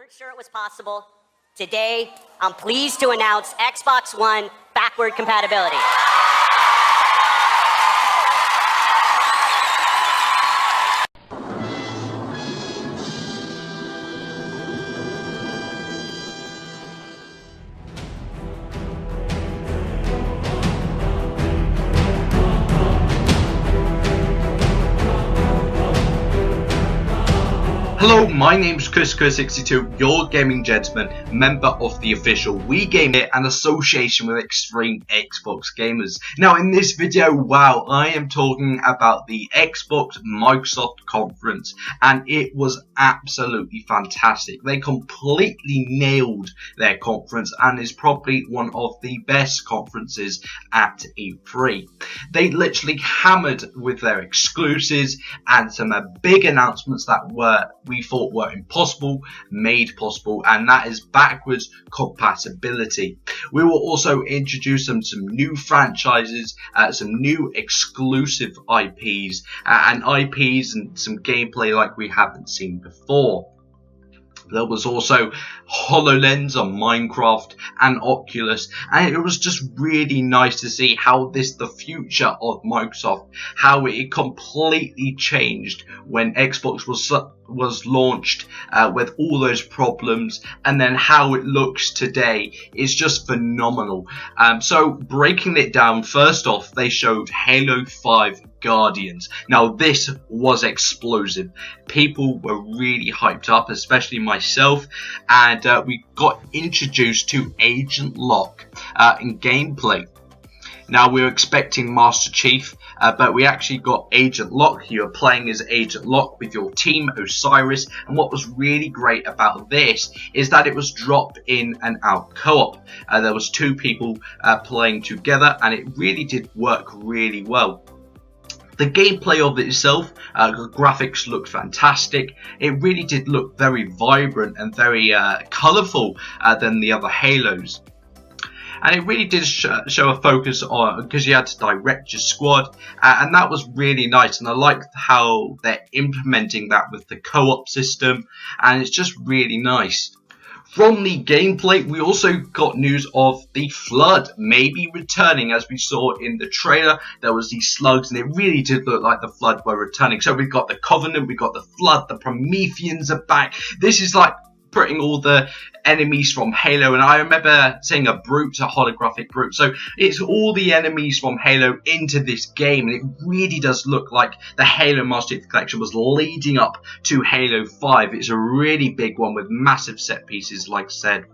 weren't sure it was possible, today I'm pleased to announce Xbox One backward compatibility. Hello, my name's Chris62, your gaming gentleman, member of the official We Game Here and association with extreme Xbox gamers. Now in this video, wow, I am talking about the Xbox Microsoft conference, and it was absolutely fantastic. They completely nailed their conference and is probably one of the best conferences at E3. They literally hammered with their exclusives and some big announcements that we thought were impossible, made possible, and that is backwards compatibility. We will also introduce some new franchises, some new exclusive IPs, and some gameplay like we haven't seen before. There was also HoloLens on Minecraft and Oculus, and it was just really nice to see how the future of Microsoft, how it completely changed when Xbox was launched with all those problems, and then how it looks today is just phenomenal. So breaking it down, first off, they showed Halo 5 Guardians. Now this was explosive. People were really hyped up, especially myself, and we got introduced to Agent Locke in gameplay. Now we were expecting Master Chief, but we actually got Agent Locke. You are playing as Agent Locke with your team Osiris, and what was really great about this is that it was drop in and out co-op. There was two people playing together, and it really did work really well. The gameplay of it itself, the graphics looked fantastic. It really did look very vibrant and very colourful than the other Halos. And it really did show a focus on, because you had to direct your squad, and that was really nice. And I liked how they're implementing that with the co-op system, and it's just really nice. From the gameplay, we also got news of the Flood maybe returning. As we saw in the trailer, there was these slugs, and it really did look like the Flood were returning. So we've got the Covenant, we've got the Flood, the Prometheans are back. This is like putting all the enemies from Halo, and I remember seeing a brute, a holographic brute. So it's all the enemies from Halo into this game, and it really does look like the Halo Master Chief Collection was leading up to Halo 5. It's a really big one with massive set pieces, like I said.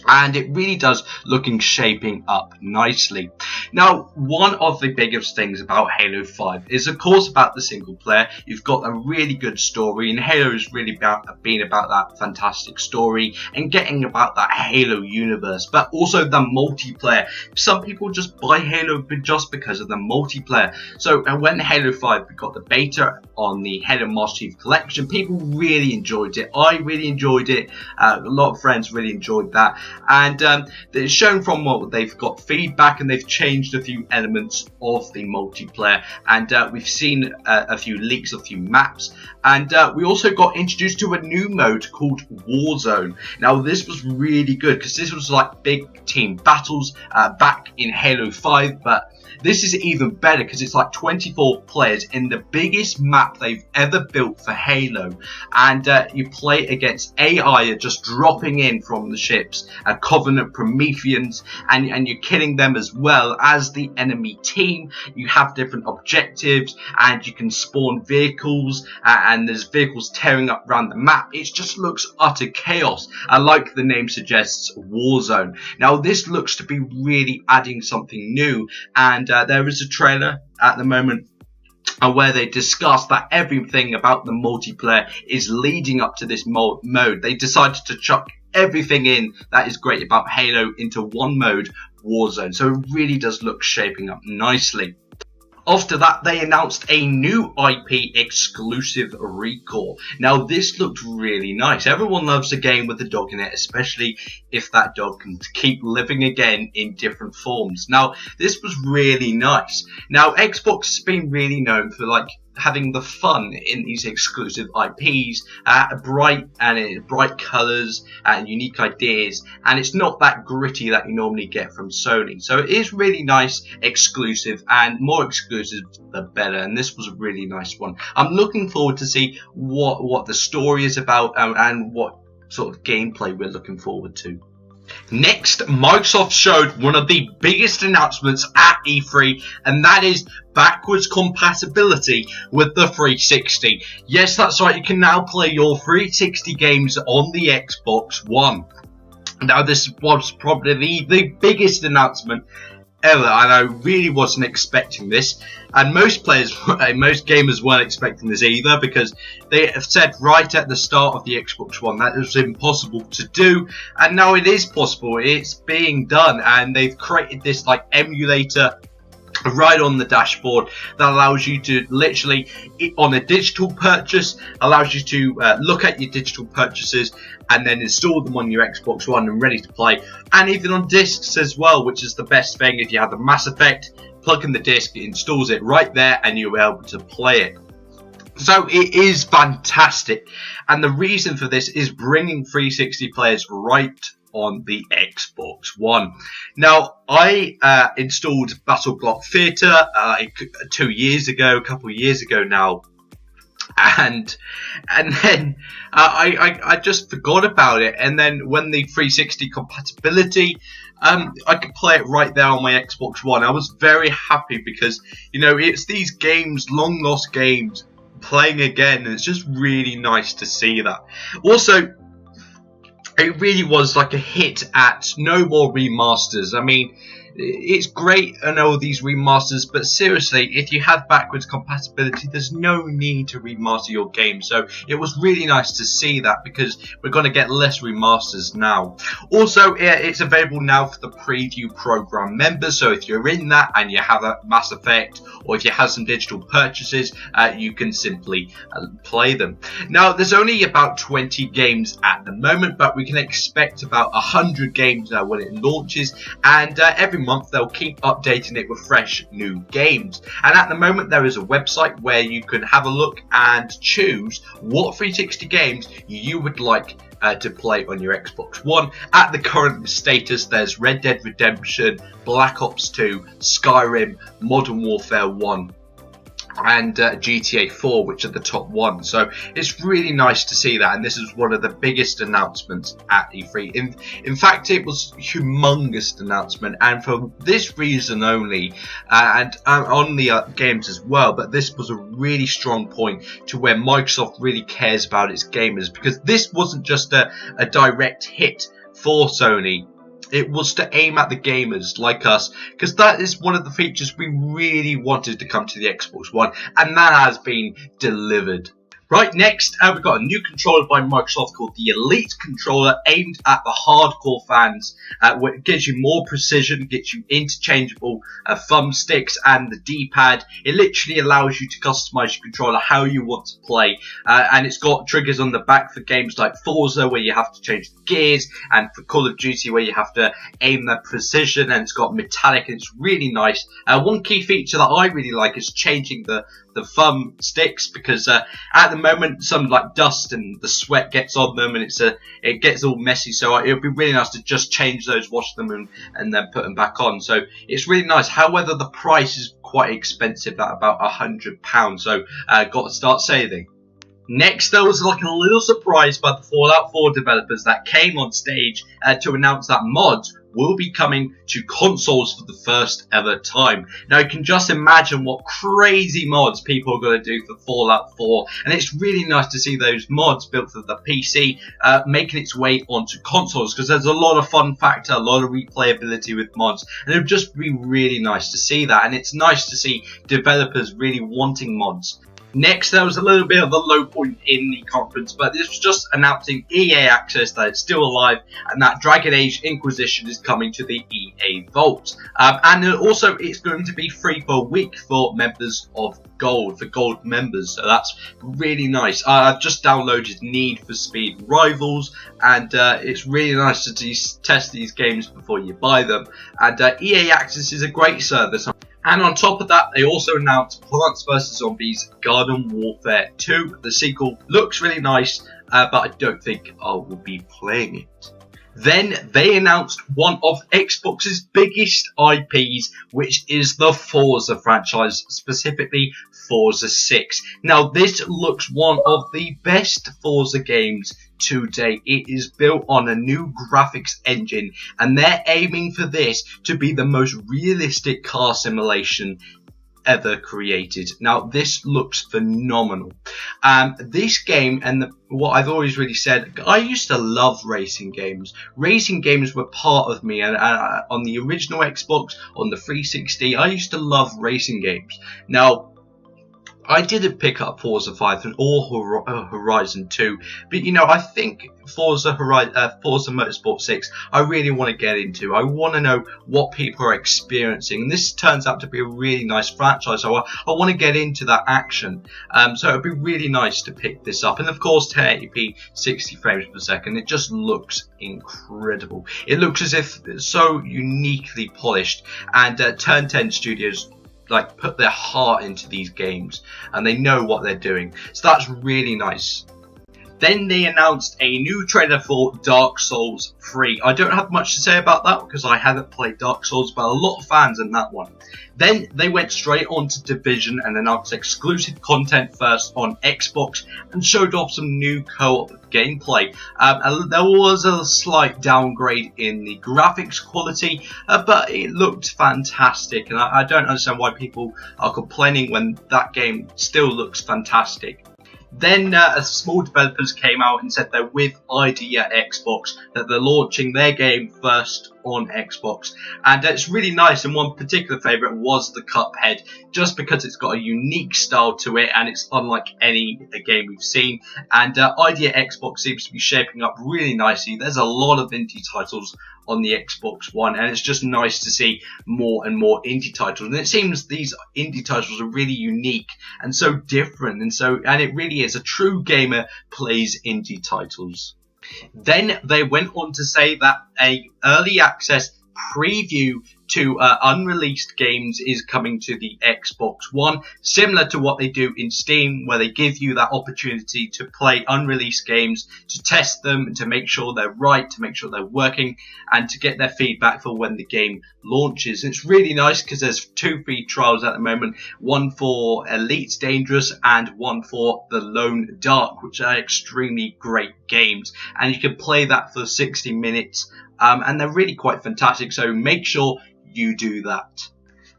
And it really does looking shaping up nicely. Now, one of the biggest things about Halo 5 is, of course, about the single player. You've got a really good story, and Halo has really been about that fantastic story and getting about that Halo universe, but also the multiplayer. Some people just buy Halo just because of the multiplayer. So when Halo 5 we got the beta on the Halo Master Chief Collection, people really enjoyed it. I really enjoyed it. A lot of friends really enjoyed that. And it's shown from what they've got feedback, and they've changed a few elements of the multiplayer, and we've seen a few leaks, a few maps, and we also got introduced to a new mode called Warzone. Now this was really good because this was like big team battles back in Halo 5, but this is even better because it's like 24 players in the biggest map they've ever built for Halo, and you play against AI just dropping in from the ships, Covenant, Prometheans, and you're killing them as well as the enemy team. You have different objectives, and you can spawn vehicles, and there's vehicles tearing up around the map. It just looks utter chaos, like the name suggests, Warzone. Now this looks to be really adding something new, and there is a trailer at the moment where they discuss that everything about the multiplayer is leading up to this mode. They decided to chuck everything in that is great about Halo into one mode, Warzone. So it really does look shaping up nicely. After that, they announced a new IP exclusive recore. Now this looked really nice. Everyone loves a game with a dog in it, especially if that dog can keep living again in different forms. Now this was really nice. Now Xbox has been really known for like having the fun in these exclusive IPs, bright colours and unique ideas, and it's not that gritty that you normally get from Sony. So it is really nice, exclusive, and more exclusive the better. And this was a really nice one. I'm looking forward to see what the story is about and what sort of gameplay we're looking forward to. Next, Microsoft showed one of the biggest announcements at E3, and that is backwards compatibility with the 360. Yes, that's right, you can now play your 360 games on the Xbox One. Now, this was probably the biggest announcement ever, and I really wasn't expecting this, and most gamers weren't expecting this either, because they have said right at the start of the Xbox One that it was impossible to do, and now it is possible. It's being done, and they've created this like emulator right on the dashboard that allows you to literally, on a digital purchase, allows you to look at your digital purchases and then install them on your Xbox One and ready to play, and even on discs as well, which is the best thing. If you have the Mass Effect, plug in the disc, it installs it right there and you're able to play it. So it is fantastic, and the reason for this is bringing 360 players right on the Xbox One. Now, I installed Battle Block Theatre a couple of years ago now, and then I just forgot about it. And then when the 360 compatibility, I could play it right there on my Xbox One. I was very happy because, you know, it's these games, long lost games, playing again, and it's just really nice to see that. Also, it really was like a hit at no more remasters. I mean, it's great and all these remasters, but seriously, if you have backwards compatibility, there's no need to remaster your game. So it was really nice to see that, because we're going to get less remasters now. Also, it's available now for the preview program members. So if you're in that and you have a Mass Effect, or if you have some digital purchases, you can simply play them. Now, there's only about 20 games at the moment, but we can expect about 100 games when it launches, and every month they'll keep updating it with fresh new games. And at the moment, there is a website where you can have a look and choose what 360 games you would like to play on your Xbox One. At the current status, there's Red Dead Redemption, Black Ops 2, Skyrim, Modern Warfare 1, and GTA 4, which are the top ones. So it's really nice to see that, and this is one of the biggest announcements at E3. In fact, it was a humongous announcement, and for this reason only, and on the games as well, but this was a really strong point to where Microsoft really cares about its gamers, because this wasn't just a direct hit for Sony. It was to aim at the gamers like us, because that is one of the features we really wanted to come to the Xbox One, and that has been delivered. Right, next, we've got a new controller by Microsoft called the Elite controller, aimed at the hardcore fans. Where it gives you more precision, gets you interchangeable thumbsticks and the D-pad. It literally allows you to customize your controller how you want to play. And it's got triggers on the back for games like Forza, where you have to change the gears, and for Call of Duty, where you have to aim that precision. And it's got metallic, and it's really nice. One key feature that I really like is changing the thumb sticks, because at the moment some like dust and the sweat gets on them, and it gets all messy. So it would be really nice to just change those, wash them, and then put them back on. So it's really nice. However, the price is quite expensive at about £100. So got to start saving. Next, there was like a little surprise by the Fallout 4 developers that came on stage to announce that mods will be coming to consoles for the first ever time. Now, you can just imagine what crazy mods people are going to do for Fallout 4, and it's really nice to see those mods built for the PC making its way onto consoles, because there's a lot of fun factor, a lot of replayability with mods, and it would just be really nice to see that, and it's nice to see developers really wanting mods. Next, there was a little bit of a low point in the conference, but this was just announcing EA Access, that it's still alive, and that Dragon Age Inquisition is coming to the EA Vault. And also, it's going to be free for a week for members of Gold, for Gold members, so that's really nice. I've just downloaded Need for Speed Rivals, and it's really nice to test these games before you buy them. And EA Access is a great service. And on top of that, they also announced Plants vs Zombies Garden Warfare 2. The sequel looks really nice, but I don't think I will be playing it. Then they announced one of Xbox's biggest IPs, which is the Forza franchise, specifically Forza 6. Now, this looks one of the best Forza games to date. It is built on a new graphics engine, and they're aiming for this to be the most realistic car simulation ever created. Now, this looks phenomenal. This game, and what I've always really said, I used to love racing games. Racing games were part of me, and on the original Xbox, on the 360, I used to love racing games. Now, I didn't pick up Forza 5 or Horizon 2, but you know, I think Forza Motorsport 6 I really want to get into. I want to know what people are experiencing, and this turns out to be a really nice franchise, so I want to get into that action. So it'd be really nice to pick this up, and of course 1080p 60 frames per second. It just looks incredible. It looks as if it's so uniquely polished, and Turn 10 Studios like put their heart into these games, and they know what they're doing, so that's really nice. Then they announced a new trailer for Dark Souls 3. I don't have much to say about that because I haven't played Dark Souls, but a lot of fans in that one. Then they went straight on to Division and announced exclusive content first on Xbox and showed off some new co-op gameplay. There was a slight downgrade in the graphics quality, but it looked fantastic, and I don't understand why people are complaining when that game still looks fantastic. Then small developers came out and said they're with ID at Xbox, that they're launching their game first on Xbox, and it's really nice. And one particular favourite was the Cuphead, just because it's got a unique style to it and it's unlike any game we've seen. And ID at Xbox seems to be shaping up really nicely. There's a lot of indie titles on the Xbox One, and it's just nice to see more and more indie titles. And it seems these indie titles are really unique and so different, and it really is a true gamer plays indie titles. Then they went on to say that a early access preview to unreleased games is coming to the Xbox One, similar to what they do in Steam, where they give you that opportunity to play unreleased games, to test them, to make sure they're right, to make sure they're working, and to get their feedback for when the game launches. And it's really nice because there's 2 free trials at the moment, one for Elite Dangerous and one for The Lone Dark, which are extremely great games, and you can play that for 60 minutes, and they're really quite fantastic, so make sure you do that.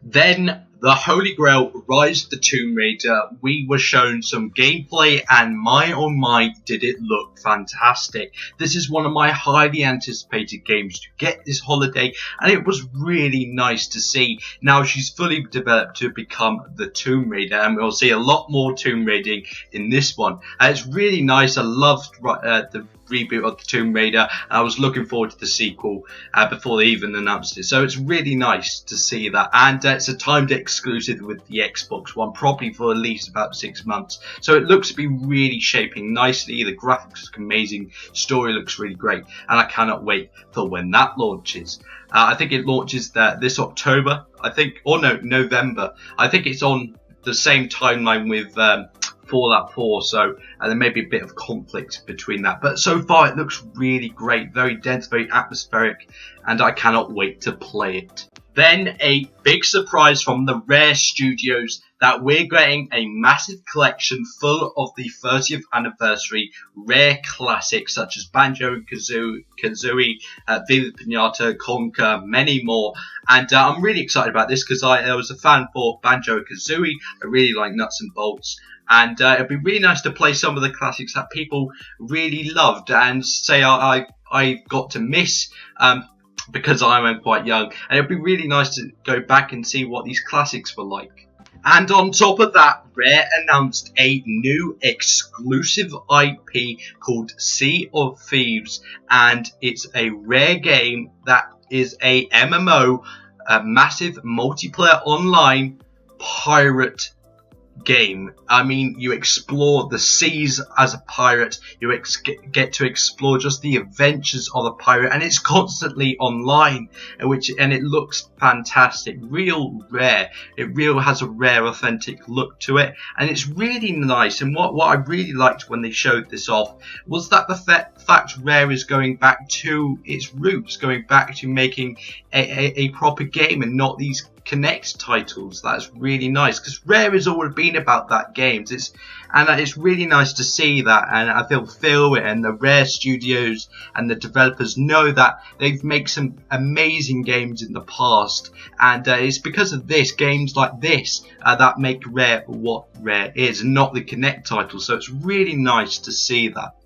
Then the Holy Grail Rise of the Tomb Raider, we were shown some gameplay, and my oh my did it look fantastic. This is one of my highly anticipated games to get this holiday, and it was really nice to see. Now she's fully developed to become the Tomb Raider, and we'll see a lot more Tomb Raiding in this one. It's really nice. I loved the reboot of the Tomb Raider, and I was looking forward to the sequel before they even announced it, so it's really nice to see that. And it's a timed exclusive with the Xbox One, probably for at least about 6 months, so it looks to be really shaping nicely. The graphics look amazing, story looks really great, and I cannot wait for when that launches. I think it launches this October, I think, or no, November. I think it's on the same timeline with Fallout 4, so there may be a bit of conflict between that, but so far it looks really great, very dense, very atmospheric, and I cannot wait to play it. Then a big surprise from the Rare Studios, that we're getting a massive collection full of the 30th anniversary Rare classics such as Banjo-Kazooie, Viva Pinata, Conker, many more. And I'm really excited about this because I was a fan for Banjo-Kazooie. I really like Nuts and Bolts. And it'd be really nice to play some of the classics that people really loved and say I got to miss because I'm quite young. And it'd be really nice to go back and see what these classics were like. And on top of that, Rare announced a new exclusive IP called Sea of Thieves, and it's a Rare game that is a MMO, a massive multiplayer online pirate game. I mean, you explore the seas as a pirate, you get to explore just the adventures of a pirate, and it's constantly online, and it looks fantastic, real rare. It really has a rare, authentic look to it, and it's really nice. And what I really liked when they showed this off was that the fact Rare is going back to its roots, going back to making a proper game and not these Connect titles. That's really nice, because Rare has always been about that games. It's really nice to see that, and I feel Phil and the Rare Studios and the developers know that they've made some amazing games in the past, and it's because of this, games like this, that make Rare what Rare is, and not the Connect titles. So it's really nice to see that.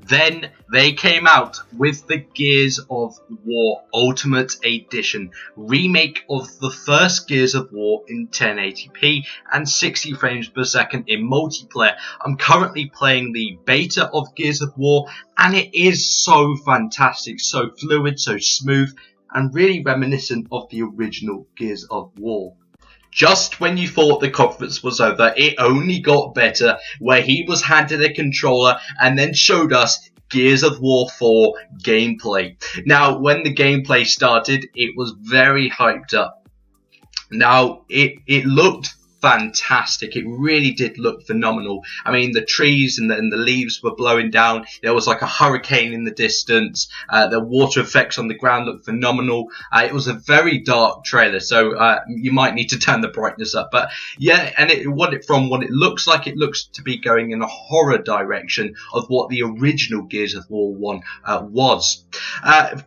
Then they came out with the Gears of War Ultimate Edition, remake of the first Gears of War in 1080p and 60 frames per second in multiplayer. I'm currently playing the beta of Gears of War, and it is so fantastic, so fluid, so smooth, and really reminiscent of the original Gears of War. Just when you thought the conference was over, it only got better, where he was handed a controller and then showed us Gears of War 4 gameplay. Now, when the gameplay started, it was very hyped up. Now, it looked fantastic. It really did look phenomenal. I mean, the trees and the leaves were blowing down. There was like a hurricane in the distance. The water effects on the ground looked phenomenal. It was a very dark trailer, so you might need to turn the brightness up. But yeah, and what it looks like, it looks to be going in a horror direction of what the original Gears of War 1 was.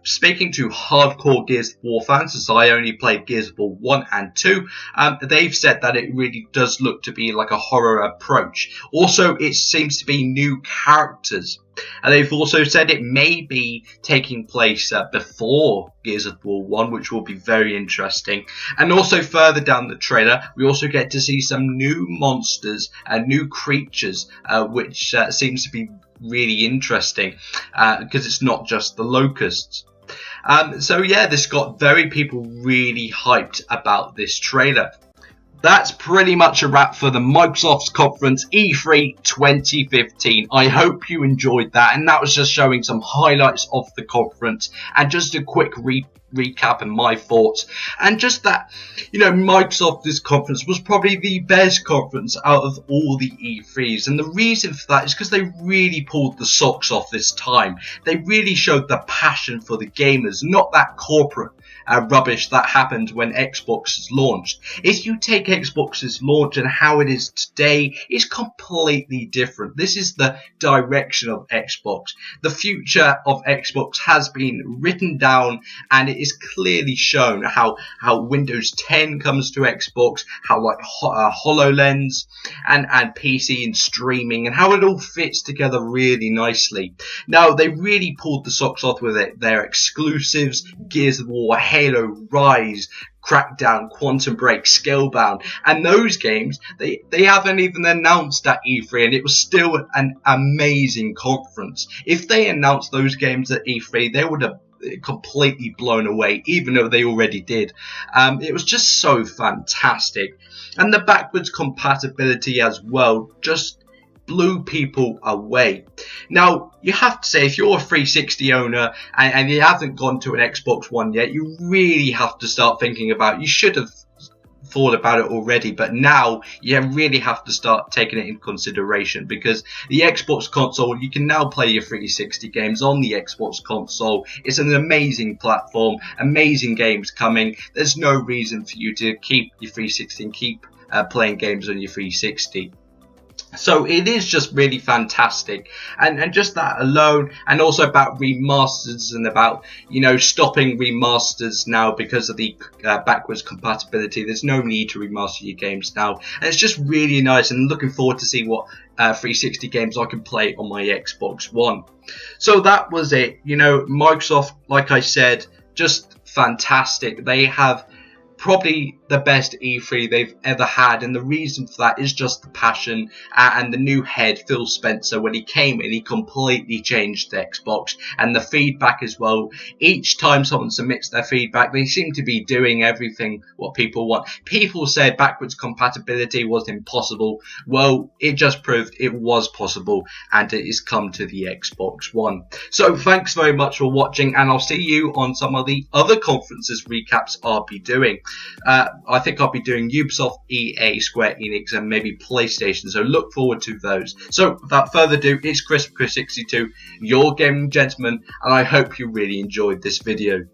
Speaking to hardcore Gears of War fans, as I only played Gears of War 1 and 2, they've said that it really does look to be like a horror approach. Also, it seems to be new characters. And they've also said it may be taking place before Gears of War 1, which will be very interesting. And also further down the trailer, we also get to see some new monsters and new creatures, which seems to be really interesting, because it's not just the locusts. So yeah, this got people really hyped about this trailer. That's pretty much a wrap for the Microsoft's conference E3 2015. I hope you enjoyed that, and that was just showing some highlights of the conference and just a quick recap and my thoughts, and just that, you know, Microsoft's conference was probably the best conference out of all the E3s, and the reason for that is because they really pulled the socks off this time. They really showed the passion for the gamers, not that corporate rubbish that happened when Xbox launched. If you take Xbox's launch and how it is today, it's completely different. This is the direction of Xbox. The future of Xbox has been written down, and it is clearly shown how Windows 10 comes to Xbox, how like HoloLens and PC and streaming, and how it all fits together really nicely. Now, they really pulled the socks off with it. Their exclusives, Gears of War, Halo, Rise, Crackdown, Quantum Break, Scalebound, and those games, they haven't even announced at E3, and it was still an amazing conference. If they announced those games at E3, they would have completely blown away, even though they already did. It was just so fantastic, and the backwards compatibility as well just blew people away. Now, you have to say, if you're a 360 owner and you haven't gone to an Xbox One yet, you really have to start thinking about, you should have thought about it already, but now you really have to start taking it in consideration, because the Xbox console, you can now play your 360 games on the Xbox console. It's an amazing platform, amazing games coming. There's no reason for you to keep your 360 and keep playing games on your 360. So it is just really fantastic, and just that alone, and also about remasters and about, you know, stopping remasters now because of the backwards compatibility. There's no need to remaster your games now, and it's just really nice, and looking forward to see what 360 games I can play on my Xbox One. So that was it. You know, Microsoft, like I said, just fantastic. They have probably the best E3 they've ever had, and the reason for that is just the passion and the new head, Phil Spencer. When he came in, he completely changed the Xbox, and the feedback as well. Each time someone submits their feedback, they seem to be doing everything what people want. People said backwards compatibility was impossible. Well, it just proved it was possible, and it has come to the Xbox One. So thanks very much for watching, and I'll see you on some of the other conferences recaps I'll be doing. I think I'll be doing Ubisoft, EA, Square Enix, and maybe PlayStation, so look forward to those. So without further ado, it's Chris62, your gaming gentleman, and I hope you really enjoyed this video.